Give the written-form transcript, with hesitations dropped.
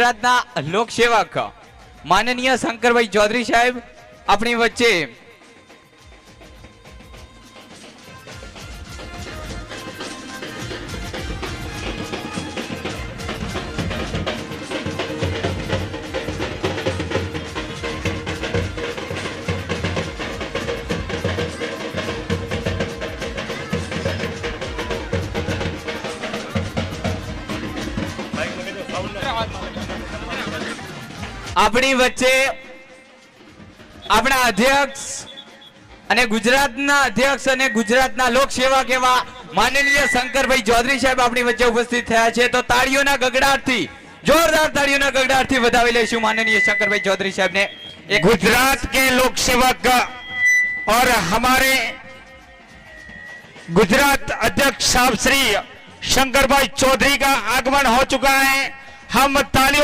ગુજરાતના લોકસેવક માનનીય શંકરભાઈ ચૌધરી સાહેબ આપણી વચ્ચે આપણા અધ્યક્ષ અને ગુજરાતના લોકસેવક એવા માનનીય શંકરભાઈ ચૌધરી સાહેબ આપણી વચ્ચે ઉપસ્થિત થયા છે, તો તાળીઓના ગગડાટથી, જોરદાર તાળીઓના ગગડાટથી વધાવી લઈશું માનનીય शंकरभाई चौधरी साहब ने। गुजरात के लोक सेवक और हमारे गुजरात अध्यक्ष साहब श्री शंकरभाई चौधरी का आगमन हो चुका है। हम तालियों